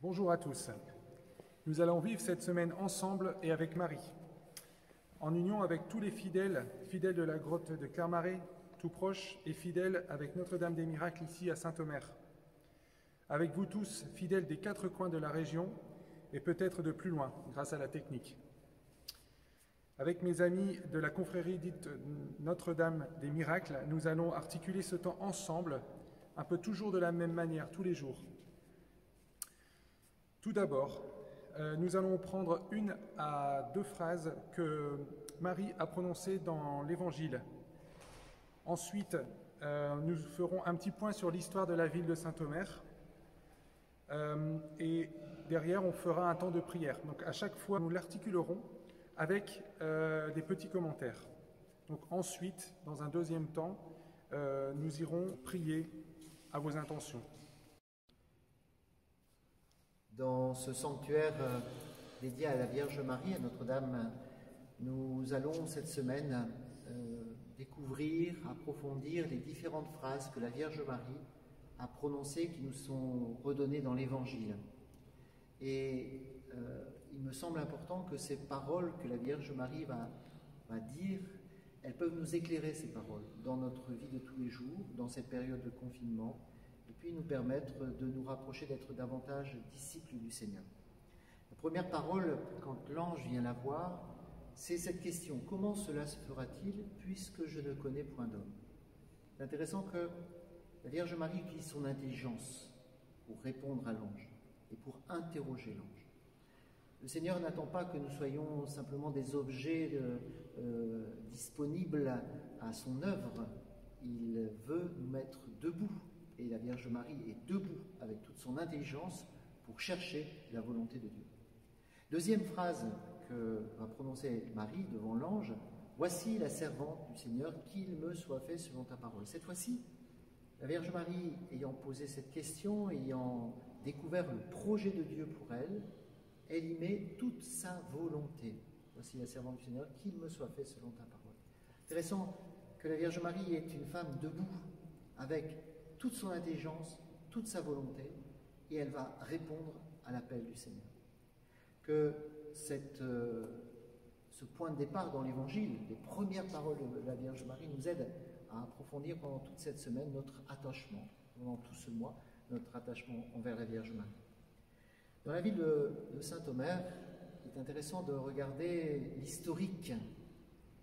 Bonjour à tous. Nous allons vivre cette semaine ensemble et avec Marie, en union avec tous les fidèles de la grotte de Clermarais, tout proches, et fidèles avec Notre-Dame des Miracles ici à Saint-Omer. Avec vous tous, fidèles des quatre coins de la région et peut-être de plus loin, grâce à la technique. Avec mes amis de la confrérie dite Notre-Dame des Miracles, nous allons articuler ce temps ensemble, un peu toujours de la même manière, tous les jours. Tout d'abord, nous allons prendre une à deux phrases que Marie a prononcées dans l'Évangile. Ensuite, nous ferons un petit point sur l'histoire de la ville de Saint-Omer. Et derrière, on fera un temps de prière. Donc à chaque fois, nous l'articulerons avec des petits commentaires. Donc ensuite, dans un deuxième temps, nous irons prier à vos intentions. Dans ce sanctuaire dédié à la Vierge Marie, à Notre-Dame, nous allons cette semaine découvrir, approfondir les différentes phrases que la Vierge Marie a prononcées, qui nous sont redonnées dans l'Évangile. Et il me semble important que ces paroles que la Vierge Marie va dire, elles peuvent nous éclairer, ces paroles, dans notre vie de tous les jours, dans cette période de confinement, et puis nous permettre de nous rapprocher, d'être davantage disciples du Seigneur. La première parole, quand l'ange vient la voir, c'est cette question: comment cela se fera-t-il puisque je ne connais point d'homme? C'est intéressant que la Vierge Marie utilise son intelligence pour répondre à l'ange et pour interroger l'ange. Le Seigneur n'attend pas que nous soyons simplement des objets disponibles à son œuvre. Il veut nous mettre debout. Et la Vierge Marie est debout avec toute son intelligence pour chercher la volonté de Dieu. Deuxième phrase que va prononcer Marie devant l'ange: voici la servante du Seigneur, qu'il me soit fait selon ta parole. Cette fois-ci, la Vierge Marie, ayant posé cette question, ayant découvert le projet de Dieu pour elle, elle y met toute sa volonté. Voici la servante du Seigneur, qu'il me soit fait selon ta parole. Intéressant que la Vierge Marie est une femme debout avec toute son intelligence, toute sa volonté, et elle va répondre à l'appel du Seigneur. Que ce point de départ dans l'Évangile, les premières paroles de la Vierge Marie, nous aident à approfondir pendant toute cette semaine notre attachement, pendant tout ce mois, notre attachement envers la Vierge Marie. Dans la ville de Saint-Omer, il est intéressant de regarder l'historique.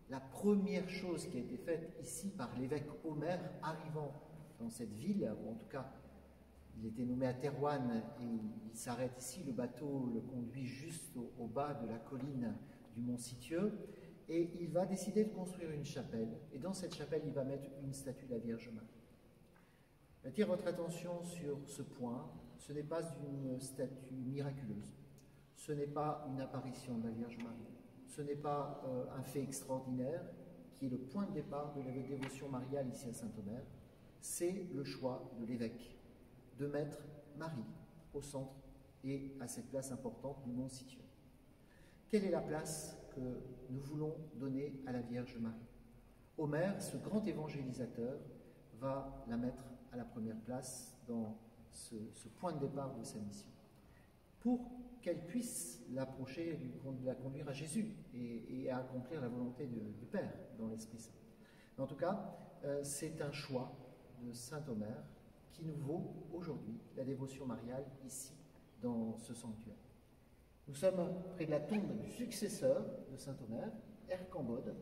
La première chose qui a été faite ici par l'évêque Omer, arrivant dans cette ville, ou en tout cas, il était nommé à Thérouanne et il s'arrête ici, le bateau le conduit juste au bas de la colline du Mont Sitieux, et il va décider de construire une chapelle, et dans cette chapelle, il va mettre une statue de la Vierge Marie. J'attire votre attention sur ce point: ce n'est pas une statue miraculeuse, ce n'est pas une apparition de la Vierge Marie, ce n'est pas un fait extraordinaire qui est le point de départ de la dévotion mariale ici à Saint-Omer. C'est le choix de l'évêque de mettre Marie au centre et à cette place importante du Mont Sitieux. Quelle est la place que nous voulons donner à la Vierge Marie? Omer, ce grand évangélisateur, va la mettre à la première place dans ce point de départ de sa mission, pour qu'elle puisse l'approcher, la conduire à Jésus et à accomplir la volonté du Père dans l'Esprit Saint. En tout cas, c'est un choix de Saint-Omer qui nous vaut aujourd'hui la dévotion mariale ici dans ce sanctuaire. Nous sommes près de la tombe du successeur de Saint-Omer, Ercambode,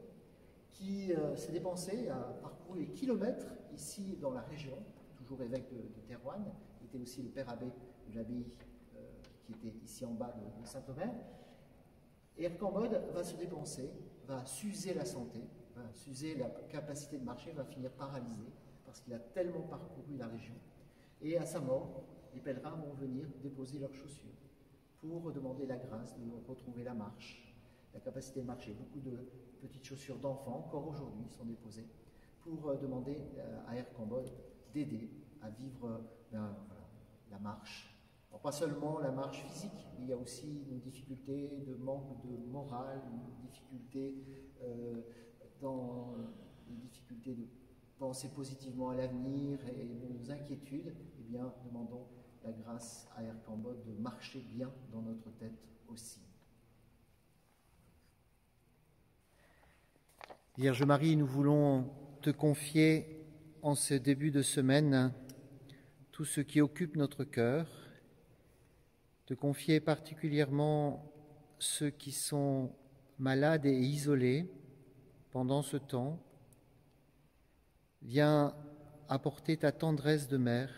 qui s'est dépensé, a parcouru des kilomètres ici dans la région, toujours évêque de Thérouanne. Il était aussi le père abbé de l'abbaye qui était ici en bas de Saint-Omer. Et Ercambode va se dépenser, va s'user la santé, va s'user la capacité de marcher, va finir paralysé, parce qu'il a tellement parcouru la région. Et à sa mort, les pèlerins vont venir déposer leurs chaussures pour demander la grâce de retrouver la marche, la capacité de marcher. Beaucoup de petites chaussures d'enfants, encore aujourd'hui, sont déposées pour demander à Ercambode d'aider à vivre la marche. Alors, pas seulement la marche physique, mais il y a aussi une difficulté de manque de morale, une difficulté de penser positivement à l'avenir et nos inquiétudes. Eh bien, demandons la grâce à Ercambode de marcher bien dans notre tête aussi. Vierge Marie, nous voulons te confier en ce début de semaine tout ce qui occupe notre cœur, te confier particulièrement ceux qui sont malades et isolés pendant ce temps. Viens apporter ta tendresse de mère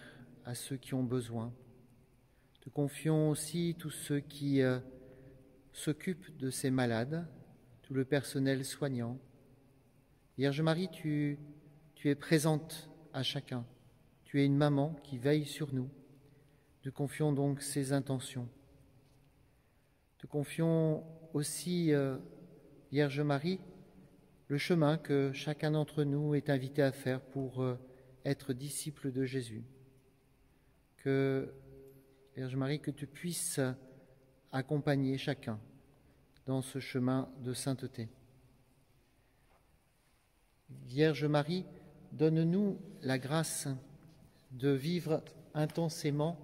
à ceux qui ont besoin. Te confions aussi tous ceux qui s'occupent de ces malades, tout le personnel soignant. Vierge Marie, tu es présente à chacun. Tu es une maman qui veille sur nous. Te confions donc ces intentions. Te confions aussi, Vierge Marie, le chemin que chacun d'entre nous est invité à faire pour être disciple de Jésus. Que, Vierge Marie, que tu puisses accompagner chacun dans ce chemin de sainteté. Vierge Marie, donne-nous la grâce de vivre intensément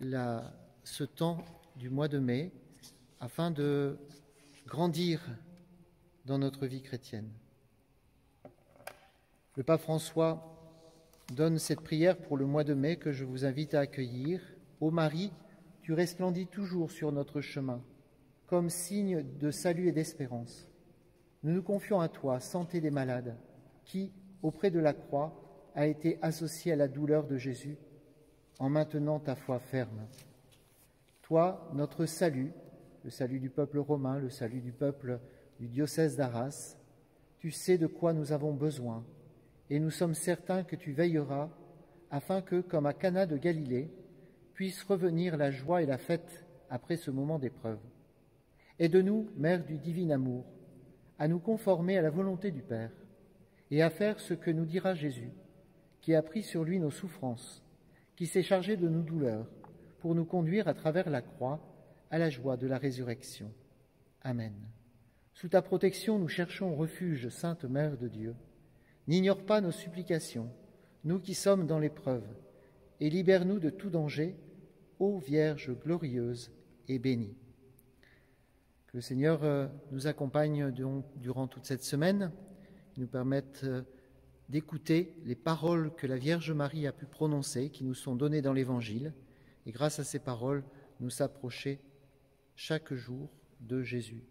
ce temps du mois de mai afin de grandir dans notre vie chrétienne. Le pape François donne cette prière pour le mois de mai que je vous invite à accueillir. Ô Marie, tu resplendis toujours sur notre chemin, comme signe de salut et d'espérance. Nous nous confions à toi, santé des malades, qui, auprès de la croix, a été associée à la douleur de Jésus, en maintenant ta foi ferme. Toi, notre salut, le salut du peuple romain, le salut du peuple du diocèse d'Arras, tu sais de quoi nous avons besoin, et nous sommes certains que tu veilleras afin que, comme à Cana de Galilée, puisse revenir la joie et la fête après ce moment d'épreuve. Aide-nous, Mère du divin amour, à nous conformer à la volonté du Père et à faire ce que nous dira Jésus, qui a pris sur lui nos souffrances, qui s'est chargé de nos douleurs, pour nous conduire à travers la croix à la joie de la résurrection. Amen. Sous ta protection, nous cherchons refuge, Sainte Mère de Dieu. N'ignore pas nos supplications, nous qui sommes dans l'épreuve, et libère-nous de tout danger, ô Vierge glorieuse et bénie. Que le Seigneur nous accompagne durant toute cette semaine, nous permette d'écouter les paroles que la Vierge Marie a pu prononcer, qui nous sont données dans l'Évangile, et grâce à ces paroles, nous s'approcher chaque jour de Jésus.